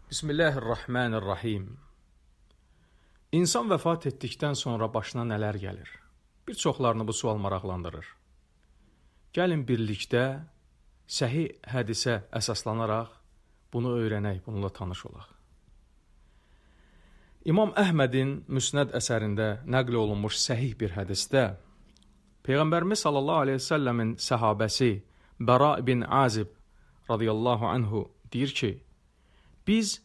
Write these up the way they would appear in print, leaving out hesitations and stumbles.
Bismillahirrahmanirrahim. İnsan vəfat etdikdən sonra başına nələr gəlir? Bir çoxlarını bu sual maraqlandırır. Gəlin birlikdə səhih hədisə əsaslanaraq bunu öyrənək, bununla tanış olaq. İmam Əhmədin Müsnəd əsərində nəql olunmuş səhih bir hədisdə Peyğəmbərimiz sallallahu aleyhi ve səlləmin səhabəsi Bəra ibn Azib radiyallahu anhu deyir ki, biz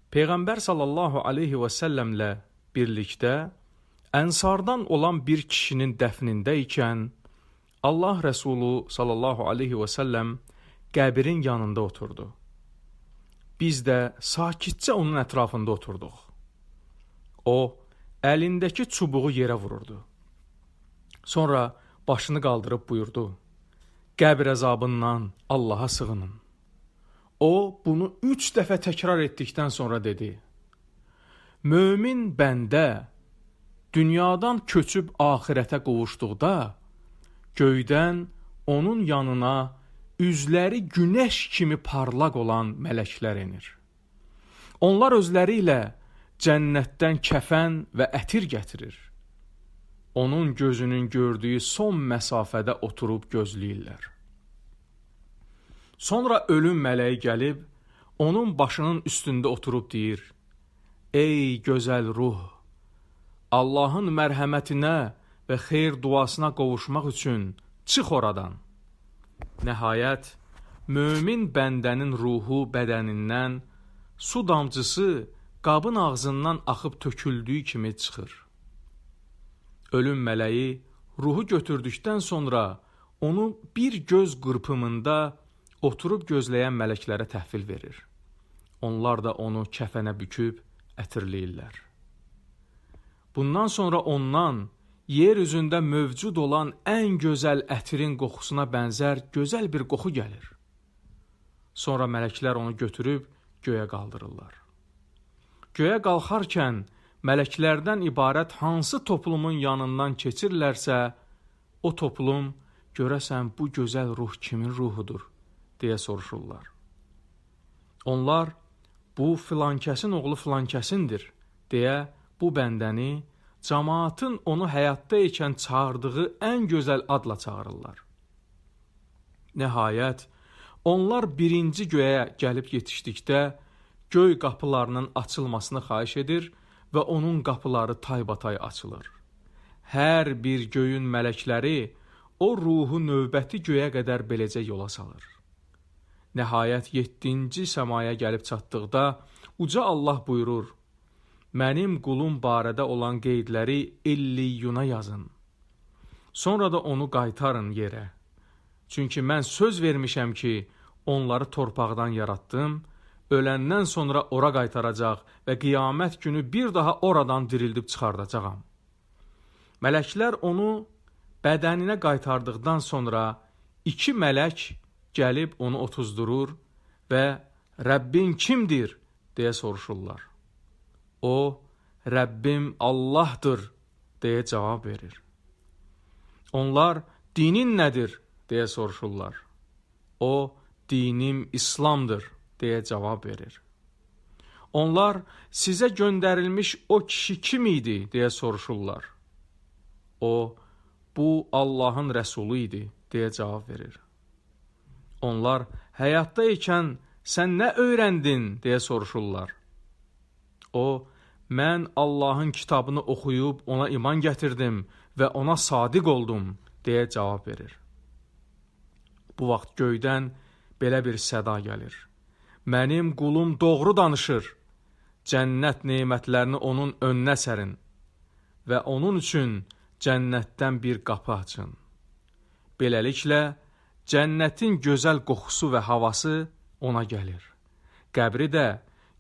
Peyğəmbər sallallahu aleyhi və səlləmlə birlikdə Ənsardan olan bir kişinin dəfnində ikən Allah Rəsulu sallallahu aleyhi və səlləm qəbrin yanında oturdu. Biz də sakitcə onun ətrafında oturduq. O, əlindəki çubuğu yerə vururdu. Sonra başını qaldırıb buyurdu, qəbr əzabından Allaha sığının. O, bunu 3 dəfə təkrar etdikdən sonra dedi, mömin bəndə dünyadan köçüb axirətə qovuşduqda, göydən onun yanına üzləri günəş kimi parlaq olan mələklər enir. Onlar özləri ilə cənnətdən kəfən və ətir gətirir. Onun gözünün gördüyü son məsafədə oturub gözləyirlər. Sonra ölüm mələyi gəlib, onun başının üstündə oturub deyir, ey gözəl ruh, Allahın mərhəmətinə və xeyr duasına qovuşmaq üçün çıx oradan. Nəhayət, mömin bəndənin ruhu bədənindən su damcısı qabın ağzından axıb töküldüyü kimi çıxır. Ölüm mələyi ruhu götürdükdən sonra onu bir göz qırpımında oturub gözləyən mələklərə təhvil verir. Onlar da onu kəfənə büküb ətirləyirlər. Bundan sonra ondan yer üzündə mövcud olan ən gözəl ətirin qoxusuna bənzər gözəl bir qoxu gəlir. Sonra mələklər onu götürüb göyə qaldırırlar. Göyə qalxarkən mələklərdən ibarət hansı toplumun yanından keçirlərsə, o toplum görəsən bu gözəl ruh kimin ruhudur? Deyə soruşurlar. Onlar, bu filankəsin oğlu filankəsindir, deyə bu bəndəni, cəmaatın onu həyatda ikən çağırdığı ən gözəl adla çağırırlar. Nəhayət, onlar birinci göyə gəlib yetişdikdə, göy qapılarının açılmasını xahiş edir və onun qapıları taybatay açılır. Hər bir göyün mələkləri o ruhu növbəti göyə qədər beləcə yola salır. Nəhayət 7-ci səmaya gəlib çatdıqda, uca Allah buyurur, mənim qulum barədə olan qeydləri illiyyuna yazın. Sonra da onu qaytarın yerə. Çünki mən söz vermişəm ki, onları torpaqdan yaratdım, öləndən sonra ora qaytaracaq və qiyamət günü bir daha oradan dirildib çıxardacağam. Mələklər onu bədəninə qaytardıqdan sonra 2 mələk gəlib onu otuzdurur və Rəbbin kimdir, deyə soruşurlar. O, Rəbbim Allahdır, deyə cavab verir. Onlar, dinin nədir, deyə soruşurlar. O, dinim İslamdır, deyə cavab verir. Onlar, sizə göndərilmiş o kişi kim idi, deyə soruşurlar. O, bu Allahın rəsulu idi, deyə cavab verir. Onlar, həyatda ikən sən nə öyrəndin, deyə soruşurlar. O, mən Allahın kitabını oxuyub ona iman gətirdim və ona sadiq oldum, deyə cavab verir. Bu vaxt göydən belə bir səda gəlir. Mənim qulum doğru danışır, cənnət nemətlərini onun önünə sərin və onun üçün cənnətdən bir qapı açın. Beləliklə, cənnətin gözəl qoxusu və havası ona gəlir. Qəbri də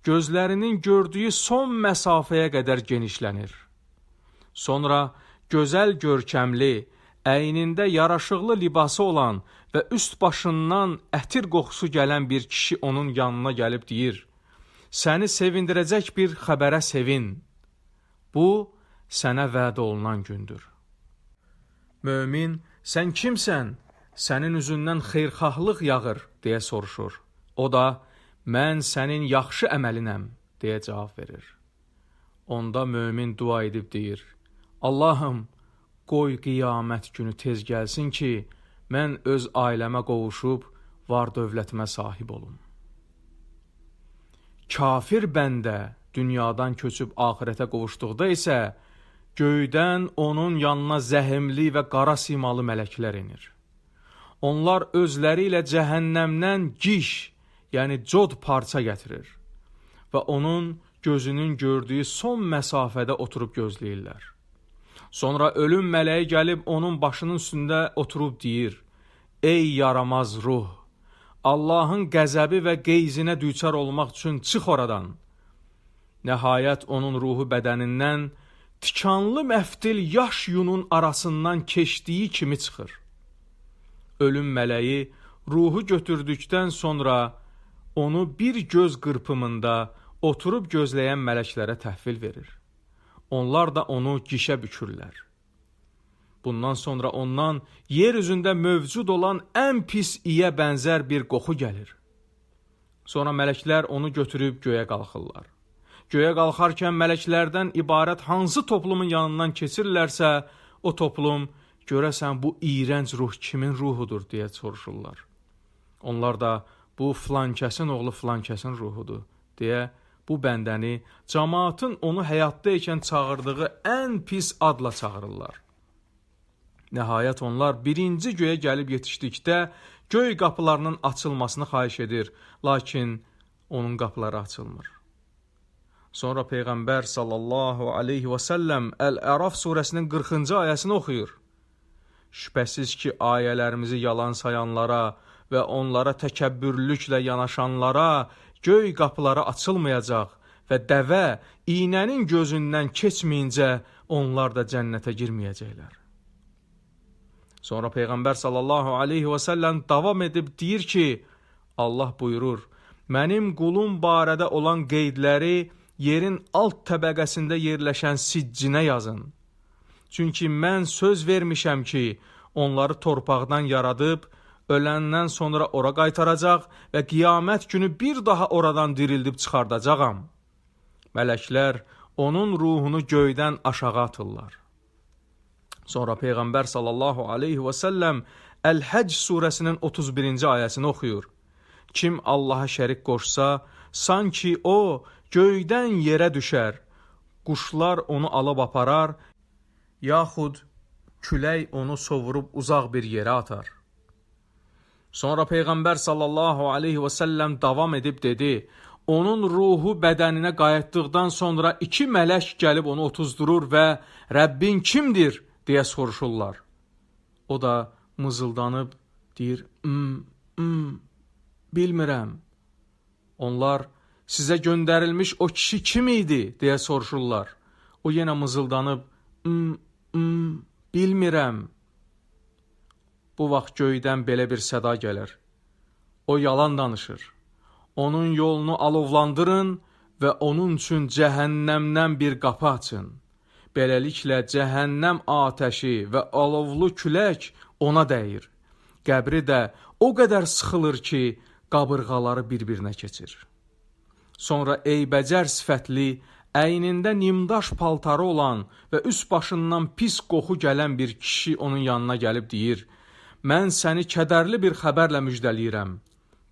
gözlərinin gördüyü son məsafəyə qədər genişlənir. Sonra gözəl görkəmli, əynində yaraşıqlı libası olan və üst başından ətir qoxusu gələn bir kişi onun yanına gəlib deyir, səni sevindirəcək bir xəbərə sevin. Bu, sənə vəd olunan gündür. Mömin, sən kimsən? Sənin üzündən xeyrxahlıq yağır, deyə soruşur. O da, mən sənin yaxşı əməlinəm, deyə cavab verir. Onda mömin dua edib deyir, Allahım, qoy qiyamət günü tez gəlsin ki, mən öz ailəmə qovuşub, var dövlətimə sahib olum. Kafir bəndə dünyadan köçüb axirətə qovuşduqda isə, göydən onun yanına zəhimli və qara simalı mələklər inir. Onlar özləri ilə cəhənnəmdən giş, yəni cod parça gətirir və onun gözünün gördüyü son məsafədə oturub gözləyirlər. Sonra ölüm mələyi gəlib onun başının üstündə oturub deyir, ey yaramaz ruh, Allahın qəzəbi və qeyzinə düçar olmaq üçün çıx oradan. Nəhayət onun ruhu bədənindən tikanlı məftil yaş yunun arasından keçdiyi kimi çıxır. Ölüm mələyi ruhu götürdükdən sonra onu bir göz qırpımında oturub gözləyən mələklərə təhvil verir. Onlar da onu gişə bükürlər. Bundan sonra ondan yer üzündə mövcud olan ən pis iyə bənzər bir qoxu gəlir. Sonra mələklər onu götürüb göyə qalxırlar. Göyə qalxarkən mələklərdən ibarət hansı toplumun yanından keçirlərsə, o toplum, görəsən bu iyrənc ruh kimin ruhudur, deyə soruşurlar. Onlar da, bu filankəsin oğlu filankəsin ruhudur, deyə bu bəndəni cəmaatın onu həyatda ikən çağırdığı ən pis adla çağırırlar. Nəhayət onlar birinci göyə gəlib yetişdikdə göy qapılarının açılmasını xahiş edir, lakin onun qapıları açılmır. Sonra Peyğəmbər sallallahu aleyhi və səlləm Əl-Əraf surəsinin 40-cı ayəsini oxuyur. Şübhəsiz ki, ayələrimizi yalan sayanlara və onlara təkəbbürlüklə yanaşanlara göy qapıları açılmayacaq və dəvə iynənin gözündən keçməyincə onlar da cənnətə girməyəcəklər. Sonra Peyğəmbər sallallahu aleyhi və səlləm davam edib deyir ki, Allah buyurur, mənim qulum barədə olan qeydləri yerin alt təbəqəsində yerləşən siccinə yazın. Çünki mən söz vermişəm ki, onları torpaqdan yaradıb, öləndən sonra ora qaytaracaq və qiyamət günü bir daha oradan dirildib çıxardacağam. Mələklər onun ruhunu göydən aşağı atırlar. Sonra Peyğəmbər sallallahu aleyhi və səlləm Əl-Həcc surəsinin 31-ci ayəsini oxuyur. Kim Allaha şərik qoşsa, sanki o göydən yerə düşər, quşlar onu alıb aparar, yaxud külək onu sovurub uzaq bir yerə atar. Sonra Peyğəmbər sallallahu aleyhi və səlləm davam edib dedi, onun ruhu bədəninə qayıtdıqdan sonra 2 mələk gəlib onu otuzdurur və Rəbbin kimdir, deyə soruşurlar. O da mızıldanıb deyir, bilmirəm. Onlar, sizə göndərilmiş o kişi kim idi, deyə soruşurlar. O yenə mızıldanıb, bilmirəm. Bu vaxt göydən belə bir səda gəlir. O yalan danışır. Onun yolunu alovlandırın və onun üçün cəhənnəmdən bir qapı açın. Beləliklə cəhənnəm atəşi və alovlu külək ona dəyir. Qəbri də o qədər sıxılır ki, qabırğaları bir-birinə keçir. Sonra eybəcər sifətli, əynində nimdaş paltarı olan və üst başından pis qoxu gələn bir kişi onun yanına gəlib deyir, mən səni kədərli bir xəbərlə müjdəliyirəm.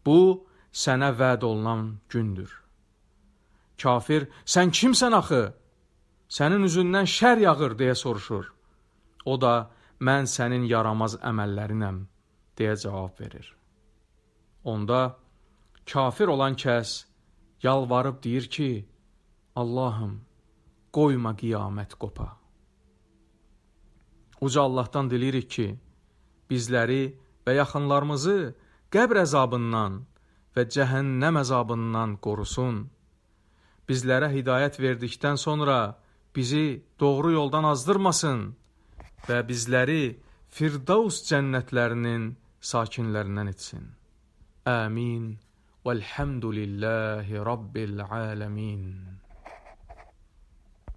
Bu, sənə vəd olunan gündür. Kafir, sən kimsən axı? Sənin üzündən şər yağır, deyə soruşur. O da, mən sənin yaramaz əməllərinəm, deyə cavab verir. Onda, kafir olan kəs yalvarıb deyir ki, Allahım, qoyma qiyamət qopa. Uca Allahdan diləyirik ki, bizləri və yaxınlarımızı qəbr əzabından və cəhənnəm əzabından qorusun. Bizlərə hidayət verdikdən sonra bizi doğru yoldan azdırmasın və bizləri Firdavs cənnətlərinin sakinlərindən etsin. Amin. Vəlhamdülillahi Rabbil aləmin.